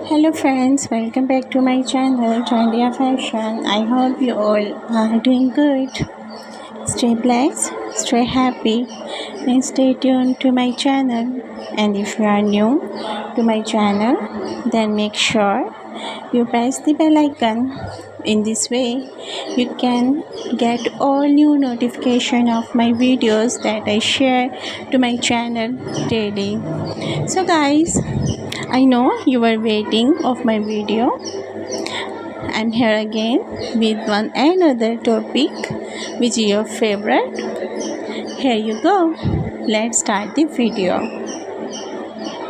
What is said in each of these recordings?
Hello friends, welcome back to my channel Trendy Fashion. I hope you all are doing good. Stay blessed, stay happy, and stay tuned to my channel. And if you are new to my channel, then make sure you press the bell icon. In this way, you can get all new notification of my videos that I share to my channel daily. So guys, I know you were waiting of my video. I'm here again with one another topic which is your favorite. Here you go. Let's start the video.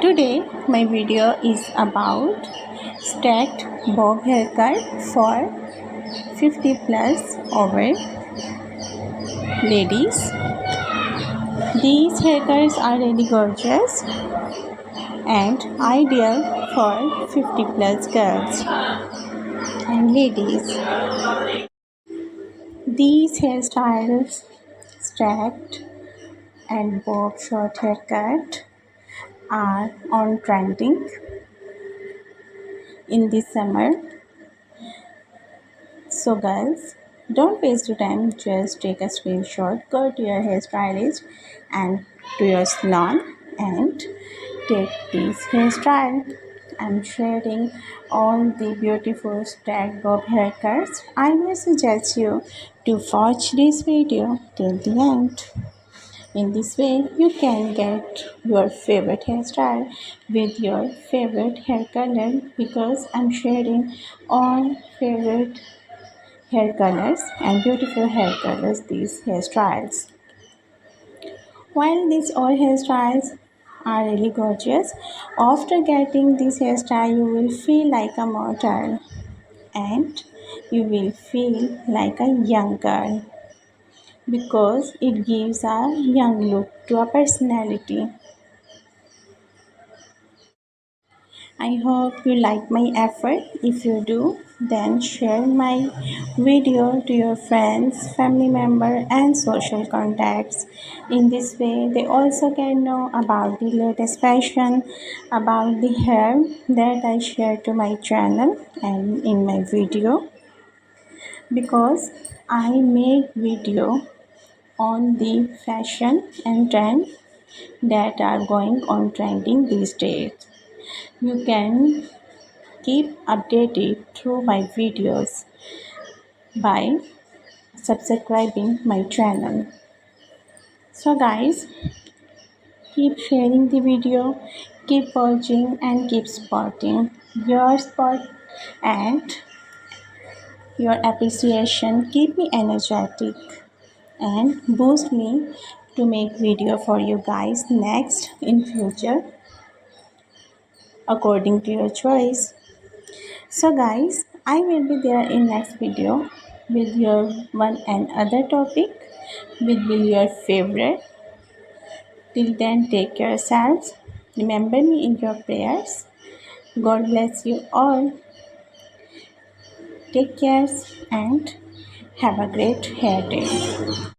Today my video is about stacked bob haircut for 50 plus over ladies. These haircuts are really gorgeous and ideal for 50 plus girls and ladies. These hairstyles, stacked and bob short haircut, are on trending in the summer. So guys, don't waste your time, just take a screenshot, go to your hairstylist and to your salon and take this hairstyle. I'm sharing all the beautiful stacked bob haircuts. I will suggest you to watch this video till the end. In this way, you can get your favorite hairstyle with your favorite hair color because I'm sharing all favorite hair colors and beautiful hair colors, these hairstyles. While these all hairstyles are really gorgeous, after getting this hairstyle, you will feel like a mortal and you will feel like a young girl because it gives a young look to a personality. I hope you like my effort. If you do, then share my video to your friends, family member and social contacts. In this way, they also can know about the latest fashion, about the hair that I share to my channel and in my video because I make video on the fashion and trend that are going on trending these days. You can keep updated through my videos by subscribing my channel. So guys, keep sharing the video, keep watching and keep supporting. Your support and your appreciation keep me energetic and boost me to make video for you guys next in future according to your choice. So guys, I will be there in next video with your one and other topic with will your favorite. Till then, take care yourselves. Remember me in your prayers. God bless you all. Take care and have a great hair day.